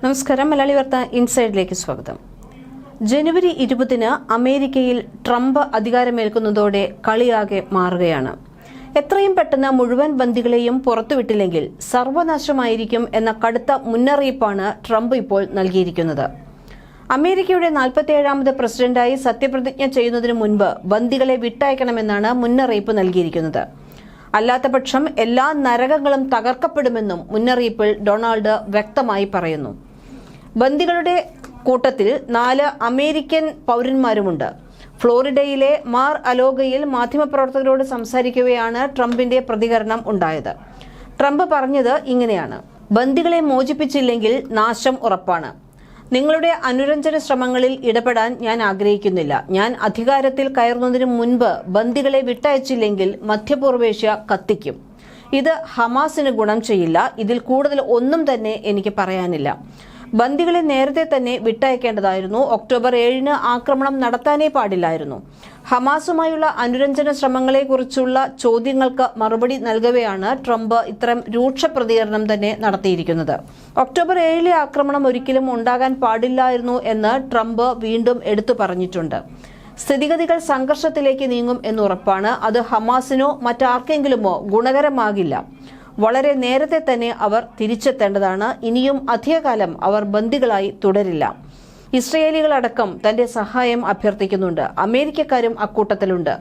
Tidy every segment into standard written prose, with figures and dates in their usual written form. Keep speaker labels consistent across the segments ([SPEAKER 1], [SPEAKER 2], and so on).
[SPEAKER 1] നമസ്കാരം. മലയാളി വാർത്ത ഇൻസൈഡിലേക്ക് സ്വാഗതം. ജനുവരി 20-ന് അമേരിക്കയിൽ ട്രംപ് അധികാരമേൽക്കുന്നതോടെ കളിയാകെ മാറുകയാണ്. എത്രയും പെട്ടെന്ന് മുഴുവൻ ബന്ദികളെയും പുറത്തുവിട്ടില്ലെങ്കിൽ സർവനാശമായിരിക്കും എന്ന കടുത്ത മുന്നറിയിപ്പാണ് ട്രംപ് ഇപ്പോൾ നൽകിയിരിക്കുന്നത്. അമേരിക്കയുടെ 47ാമത് പ്രസിഡന്റായി സത്യപ്രതിജ്ഞ ചെയ്യുന്നതിന് മുൻപ് ബന്ദികളെ വിട്ടയക്കണമെന്നാണ് മുന്നറിയിപ്പ് നൽകിയിരിക്കുന്നത്. അല്ലാത്തപക്ഷം എല്ലാ നരകങ്ങളും തകർക്കപ്പെടുമെന്നും മുന്നറിയിപ്പിൽ ഡൊണാൾഡ് വ്യക്തമായി പറയുന്നു. ബന്ദികളുടെ കൂട്ടത്തിൽ 4 അമേരിക്കൻ പൌരന്മാരുമുണ്ട്. ഫ്ലോറിഡയിലെ മാർ അലോഗയിൽ മാധ്യമപ്രവർത്തകരോട് സംസാരിക്കവെയാണ് ട്രംപിന്റെ പ്രതികരണം ഉണ്ടായത്. ട്രംപ് പറഞ്ഞത് ഇങ്ങനെയാണ്: ബന്ദികളെ മോചിപ്പിച്ചില്ലെങ്കിൽ നാശം ഉറപ്പാണ്. നിങ്ങളുടെ അനുരഞ്ജന ശ്രമങ്ങളിൽ ഇടപെടാൻ ഞാൻ ആഗ്രഹിക്കുന്നില്ല. ഞാൻ അധികാരത്തിൽ കയറുന്നതിന് മുൻപ് ബന്ദികളെ വിട്ടയച്ചില്ലെങ്കിൽ മധ്യപൂർവേഷ്യ കത്തിക്കും. ഇത് ഹമാസിന് ഗുണം ചെയ്യില്ല. ഇതിൽ കൂടുതൽ ഒന്നും തന്നെ എനിക്ക് പറയാനില്ല. ബന്ദികളെ നേരത്തെ തന്നെ വിട്ടയക്കേണ്ടതായിരുന്നു. ഒക്ടോബർ 7-ന് ആക്രമണം നടത്താനേ പാടില്ലായിരുന്നു. ഹമാസുമായുള്ള അനുരഞ്ജന ശ്രമങ്ങളെക്കുറിച്ചുള്ള ചോദ്യങ്ങൾക്ക് മറുപടി നൽകവെയാണ് ട്രംപ് ഇത്തരം രൂക്ഷ പ്രതികരണം തന്നെ നടത്തിയിരിക്കുന്നത്. ഒക്ടോബർ 7-ലെ ആക്രമണം ഒരിക്കലും ഉണ്ടാകാൻ പാടില്ലായിരുന്നു എന്ന് ട്രംപ് വീണ്ടും എടുത്തു പറഞ്ഞിട്ടുണ്ട്. സ്ഥിതിഗതികൾ സംഘർഷത്തിലേക്ക് നീങ്ങും എന്നുറപ്പാണ്. അത് ഹമാസിനോ മറ്റാർക്കെങ്കിലുമോ ഗുണകരമാകില്ല. വളരെ നേരത്തെ തന്നെ അവർ തിരിച്ചെത്തേണ്ടതാണ്. ഇനിയും അധികകാലം അവർ ബന്ദികളായി തുടരില്ല. ഇസ്രയേലികളടക്കം തന്റെ സഹായം അഭ്യർത്ഥിക്കുന്നുണ്ട്. അമേരിക്കക്കാരും അക്കൂട്ടത്തിലുണ്ട്.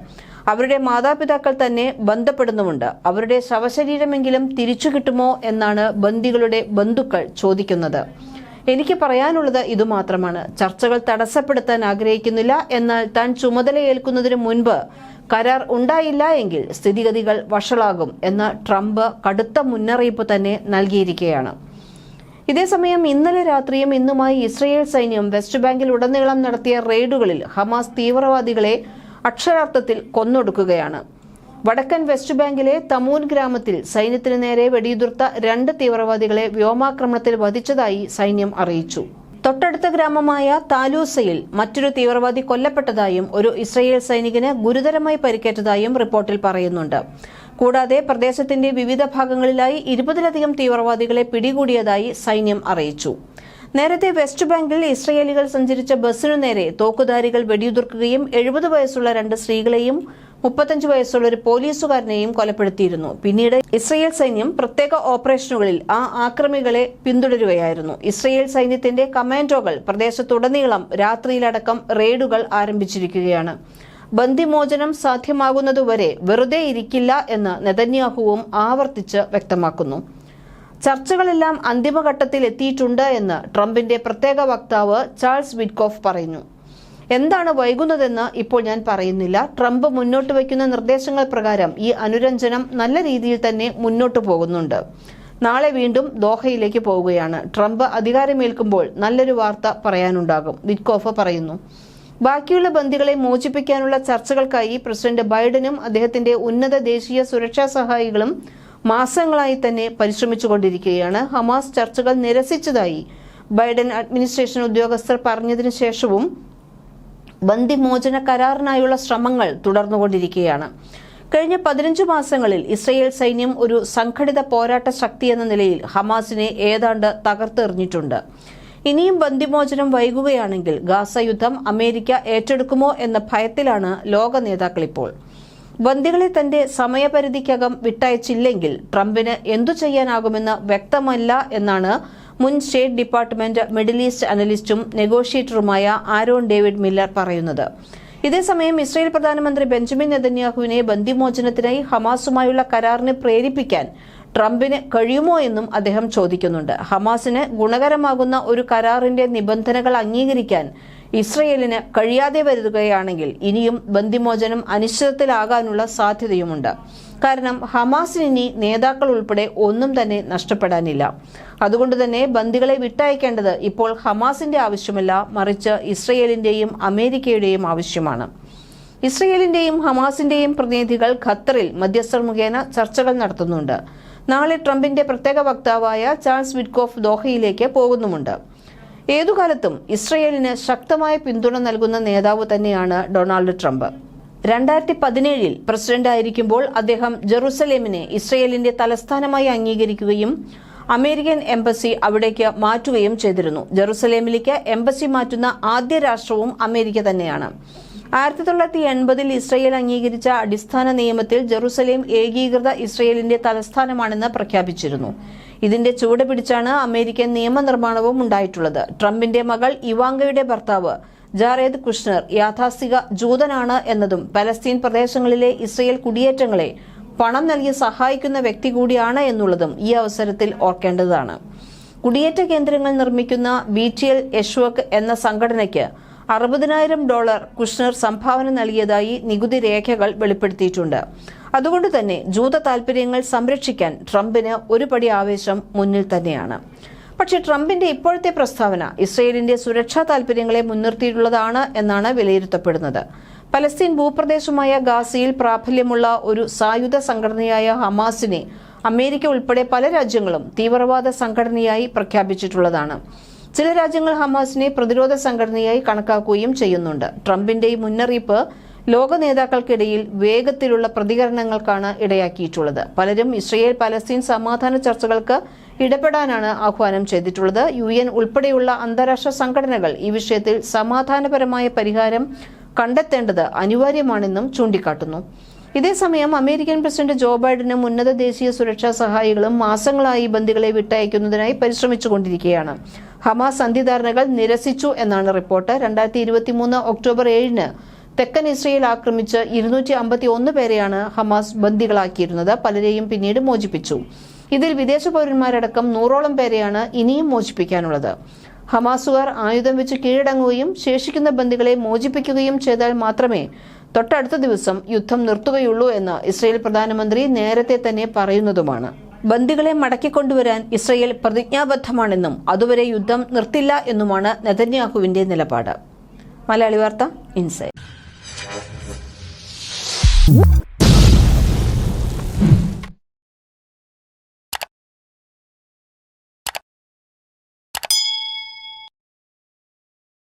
[SPEAKER 1] അവരുടെ മാതാപിതാക്കൾ തന്നെ ബന്ധപ്പെടുന്നുമുണ്ട്. അവരുടെ ശവശരീരമെങ്കിലും തിരിച്ചു കിട്ടുമോ എന്നാണ് ബന്ദികളുടെ ബന്ധുക്കൾ ചോദിക്കുന്നത്. എനിക്ക് പറയാനുള്ളത് ഇതുമാത്രമാണ്: ചർച്ചകൾ തടസ്സപ്പെടുത്താൻ ആഗ്രഹിക്കുന്നില്ല. എന്നാൽ താൻ ചുമതലയേൽക്കുന്നതിന് മുൻപ് കരാർ ഉണ്ടായില്ല എങ്കിൽ സ്ഥിതിഗതികൾ വഷളാകും എന്ന് ട്രംപ് കടുത്ത മുന്നറിയിപ്പ് തന്നെ നൽകിയിരിക്കുകയാണ്. ഇതേസമയം ഇന്നലെ രാത്രിയും ഇന്നുമായി ഇസ്രയേൽ സൈന്യം വെസ്റ്റ് ബാങ്കിൽ ഉടനീളം നടത്തിയ റെയ്ഡുകളിൽ ഹമാസ് തീവ്രവാദികളെ അക്ഷരാർത്ഥത്തിൽ കൊന്നൊടുക്കുകയാണ്. വടക്കൻ വെസ്റ്റ് ബാങ്കിലെ തമൂൻ ഗ്രാമത്തിൽ സൈന്യത്തിന് നേരെ വെടിയുതിർത്ത 2 തീവ്രവാദികളെ വ്യോമാക്രമണത്തിൽ വധിച്ചതായി സൈന്യം അറിയിച്ചു. തൊട്ടടുത്ത ഗ്രാമമായ താലൂസയിൽ മറ്റൊരു തീവ്രവാദി കൊല്ലപ്പെട്ടതായും ഒരു ഇസ്രയേൽ സൈനികന് ഗുരുതരമായി പരിക്കേറ്റതായും റിപ്പോർട്ടിൽ പറയുന്നുണ്ട്. കൂടാതെ പ്രദേശത്തിന്റെ വിവിധ ഭാഗങ്ങളിലായി 20-ലധികം തീവ്രവാദികളെ പിടികൂടിയതായി സൈന്യം അറിയിച്ചു. നേരത്തെ വെസ്റ്റ് ബാങ്കിൽ ഇസ്രയേലികൾ സഞ്ചരിച്ച ബസ്സിനു നേരെ തോക്കുധാരികൾ വെടിയുതിർക്കുകയും 70 വയസ്സുള്ള 2 സ്ത്രീകളെയും 35 വയസ്സുള്ള ഒരു പോലീസുകാരനെയും കൊലപ്പെടുത്തിയിരുന്നു. പിന്നീട് ഇസ്രയേൽ സൈന്യം പ്രത്യേക ഓപ്പറേഷനുകളിൽ ആ ആക്രമികളെ പിന്തുടരുകയായിരുന്നു. ഇസ്രയേൽ സൈന്യത്തിന്റെ കമാൻഡോകൾ പ്രദേശത്തുടനീളം രാത്രിയിലടക്കം റെയ്ഡുകൾ ആരംഭിച്ചിരിക്കുകയാണ്. ബന്ദിമോചനം സാധ്യമാകുന്നതുവരെ വെറുതെ ഇരിക്കില്ല എന്ന് നെതന്യാഹുവും ആവർത്തിച്ച് വ്യക്തമാക്കുന്നു. ചർച്ചകളെല്ലാം അന്തിമഘട്ടത്തിൽ എത്തിയിട്ടുണ്ട് എന്ന് ട്രംപിന്റെ പ്രത്യേക വക്താവ് ചാൾസ് വിറ്റ്കോഫ് പറയുന്നു. എന്താണ് വൈകുന്നതെന്ന് ഇപ്പോൾ ഞാൻ പറയുന്നില്ല. ട്രംപ് മുന്നോട്ട് വയ്ക്കുന്ന നിർദ്ദേശങ്ങൾ പ്രകാരം ഈ അനുരഞ്ജനം നല്ല രീതിയിൽ തന്നെ മുന്നോട്ടു പോകുന്നുണ്ട്. നാളെ വീണ്ടും ദോഹയിലേക്ക് പോവുകയാണ്. ട്രംപ് അധികാരമേൽക്കുമ്പോൾ നല്ലൊരു വാർത്ത പറയാനുണ്ടാകും, വിറ്റ്കോഫ് പറയുന്നു. ബാക്കിയുള്ള ബന്ദികളെ മോചിപ്പിക്കാനുള്ള ചർച്ചകൾക്കായി പ്രസിഡന്റ് ബൈഡനും അദ്ദേഹത്തിന്റെ ഉന്നത ദേശീയ സുരക്ഷാ സഹായികളും മാസങ്ങളായി തന്നെ പരിശ്രമിച്ചുകൊണ്ടിരിക്കുകയാണ്. ഹമാസ് ചർച്ചകൾ നിരസിച്ചതായി ബൈഡൻ അഡ്മിനിസ്ട്രേഷൻ ഉദ്യോഗസ്ഥർ പറഞ്ഞതിനു ശേഷവും ബന്ദിമോചന കരാറിനായുള്ള ശ്രമങ്ങൾ തുടർന്നുകൊണ്ടിരിക്കുകയാണ്. കഴിഞ്ഞ 15 മാസങ്ങളിൽ ഇസ്രയേൽ സൈന്യം ഒരു സംഘടിത പോരാട്ട ശക്തി എന്ന നിലയിൽ ഹമാസിനെ ഏതാണ്ട് തകർത്തെറിഞ്ഞിട്ടുണ്ട്. ഇനിയും ബന്ദിമോചനം വൈകുകയാണെങ്കിൽ ഗാസ യുദ്ധം അമേരിക്ക ഏറ്റെടുക്കുമോ എന്ന ഭയത്തിലാണ് ലോക നേതാക്കൾ ഇപ്പോൾ. ബന്ദികളെ തന്റെ സമയപരിധിക്കകം വിട്ടയച്ചില്ലെങ്കിൽ ട്രംപിന് എന്തു ചെയ്യാനാകുമെന്ന് വ്യക്തമല്ല എന്നാണ് മുൻ സ്റ്റേറ്റ് ഡിപ്പാർട്ട്മെന്റ് മിഡിൽ ഈസ്റ്റ് അനലിസ്റ്റും നെഗോഷിയേറ്ററുമായ ആരോൺ ഡേവിഡ് മില്ലർ പറയുന്നത്. ഇതേസമയം ഇസ്രയേൽ പ്രധാനമന്ത്രി ബെഞ്ചമിൻ നെതന്യാഹുവിനെ ബന്ദിമോചനത്തിനായി ഹമാസുമായുള്ള കരാറിന് പ്രേരിപ്പിക്കാൻ ട്രംപിന് കഴിയുമോ എന്നും അദ്ദേഹം ചോദിക്കുന്നുണ്ട്. ഹമാസിന് ഗുണകരമാകുന്ന ഒരു കരാറിന്റെ നിബന്ധനകൾ അംഗീകരിക്കാൻ ഇസ്രയേലിന് കഴിയാതെ വരികയാണെങ്കിൽ ഇനിയും ബന്ദിമോചനം അനിശ്ചിതത്തിലാകാനുള്ള സാധ്യതയുമുണ്ട്. കാരണം ഹമാസിന് ഇനി നേതാക്കൾ ഉൾപ്പെടെ ഒന്നും തന്നെ നഷ്ടപ്പെടാനില്ല. അതുകൊണ്ട് തന്നെ ബന്ദികളെ വിട്ടയക്കേണ്ടത് ഇപ്പോൾ ഹമാസിന്റെ ആവശ്യമല്ല, മറിച്ച് ഇസ്രയേലിന്റെയും അമേരിക്കയുടെയും ആവശ്യമാണ്. ഇസ്രയേലിന്റെയും ഹമാസിന്റെയും പ്രതിനിധികൾ ഖത്തറിൽ മധ്യസ്ഥർ മുഖേന ചർച്ചകൾ നടത്തുന്നുണ്ട്. നാളെ ട്രംപിന്റെ പ്രത്യേക വക്താവായ ചാൾസ് വിറ്റ്കോഫ് ദോഹയിലേക്ക് പോകുന്നുമുണ്ട്. ഏതുകാലത്തും ഇസ്രയേലിന് ശക്തമായ പിന്തുണ നൽകുന്ന നേതാവ് തന്നെയാണ് ഡൊണാൾഡ് ട്രംപ്. 2017 പ്രസിഡന്റായിരിക്കുമ്പോൾ അദ്ദേഹം ജെറുസലേമിനെ ഇസ്രയേലിന്റെ തലസ്ഥാനമായി അംഗീകരിക്കുകയും അമേരിക്കൻ എംബസി അവിടേക്ക് മാറ്റുകയും ചെയ്തിരുന്നു. ജെറുസലേമിലേക്ക് എംബസി മാറ്റുന്ന ആദ്യ രാഷ്ട്രവും അമേരിക്ക തന്നെയാണ്. 1980-ൽ ഇസ്രയേൽ അംഗീകരിച്ച അടിസ്ഥാന നിയമത്തിൽ ജെറുസലേം ഏകീകൃത ഇസ്രയേലിന്റെ തലസ്ഥാനമാണെന്ന് പ്രഖ്യാപിച്ചിരുന്നു. ഇതിന്റെ ചുവട് പിടിച്ചാണ് അമേരിക്കൻ നിയമനിർമ്മാണവും ഉണ്ടായിട്ടുള്ളത്. ട്രംപിന്റെ മകൾ ഇവാങ്കയുടെ ഭർത്താവ് ജാറേദ് കുഷ്നർ യാഥാസ്ഥിക ജൂതനാണ് എന്നതും പലസ്തീൻ പ്രദേശങ്ങളിലെ ഇസ്രയേൽ കുടിയേറ്റങ്ങളെ പണം നൽകി സഹായിക്കുന്ന വ്യക്തി കൂടിയാണ് എന്നുള്ളതും ഈ അവസരത്തിൽ ഓർക്കേണ്ടതാണ്. കുടിയേറ്റ കേന്ദ്രങ്ങൾ നിർമ്മിക്കുന്ന BTL യശ്വക് എന്ന സംഘടനയ്ക്ക് $60,000 കുഷ്നർ സംഭാവന നൽകിയതായി നികുതി രേഖകൾ വെളിപ്പെടുത്തിയിട്ടുണ്ട്. അതുകൊണ്ട് തന്നെ ജൂത താൽപര്യങ്ങൾ സംരക്ഷിക്കാൻ ട്രംപിന് ഒരു പടി ആവേശം മുന്നിൽ തന്നെയാണ്. പക്ഷേ ട്രംപിന്റെ ഇപ്പോഴത്തെ പ്രസ്താവന ഇസ്രയേലിന്റെ സുരക്ഷാ താൽപര്യങ്ങളെ മുൻനിർത്തിയിട്ടുള്ളതാണ് എന്നാണ് വിലയിരുത്തപ്പെടുന്നത്. പലസ്തീൻ ഭൂപ്രദേശമായ ഗാസയിൽ പ്രാബല്യമുള്ള ഒരു സായുധ സംഘടനയായ ഹമാസിനെ അമേരിക്ക ഉൾപ്പെടെ പല രാജ്യങ്ങളും തീവ്രവാദ സംഘടനയായി പ്രഖ്യാപിച്ചിട്ടുള്ളതാണ്. ചില രാജ്യങ്ങൾ ഹമാസിനെ പ്രതിരോധ സംഘടനയായി കണക്കാക്കുകയും ചെയ്യുന്നുണ്ട്. ട്രംപിന്റെ ഈ മുന്നറിയിപ്പ് ലോക നേതാക്കൾക്കിടയിൽ വേഗത്തിലുള്ള പ്രതികരണങ്ങൾക്കാണ് ഇടയാക്കിയിട്ടുള്ളത്. പലരും ഇസ്രയേൽ പലസ്തീൻ സമാധാന ചർച്ചകൾക്ക് ഇടപെടാനാണ് ആഹ്വാനം ചെയ്തിട്ടുള്ളത്. UN ഉൾപ്പെടെയുള്ള അന്താരാഷ്ട്ര സംഘടനകൾ ഈ വിഷയത്തിൽ സമാധാനപരമായ പരിഹാരം കണ്ടെത്തേണ്ടത് അനിവാര്യമാണെന്നും ചൂണ്ടിക്കാട്ടുന്നു. ഇതേസമയം അമേരിക്കൻ പ്രസിഡന്റ് ജോ ബൈഡനും ഉന്നത ദേശീയ സുരക്ഷാ സഹായികളും മാസങ്ങളായി ബന്ദികളെ വിട്ടയക്കുന്നതിനായി പരിശ്രമിച്ചുകൊണ്ടിരിക്കുകയാണ്. ഹമാസ് സന്ധിധാരണകൾ നിരസിച്ചു എന്നാണ് റിപ്പോർട്ട്. 2023 ഒക്ടോബർ 7-ന് തെക്കൻ ഇസ്രയേൽ ആക്രമിച്ച് 251 പേരെയാണ് ഹമാസ് ബന്ദികളാക്കിയിരുന്നത്. പലരെയും പിന്നീട് മോചിപ്പിച്ചു. ഇതിൽ വിദേശ പൗരന്മാരടക്കം 100ഓളം പേരെയാണ് ഇനിയും മോചിപ്പിക്കാനുള്ളത്. ഹമാസുകാർ ആയുധം വെച്ച് കീഴടങ്ങുകയും ശേഷിക്കുന്ന ബന്ദികളെ മോചിപ്പിക്കുകയും ചെയ്താൽ മാത്രമേ തൊട്ടടുത്ത ദിവസം യുദ്ധം നിർത്തുകയുള്ളൂ എന്ന് ഇസ്രയേൽ പ്രധാനമന്ത്രി നേരത്തെ തന്നെ പറയുന്നതുമാണ്. ബന്ദികളെ മടക്കിക്കൊണ്ടുവരാൻ ഇസ്രയേൽ പ്രതിജ്ഞാബദ്ധമാണെന്നും അതുവരെ യുദ്ധം നിർത്തില്ല എന്നുമാണ് നെതന്യാഹുവിന്റെ നിലപാട്. മലയാളി വാർത്ത ഇൻസൈഡ്.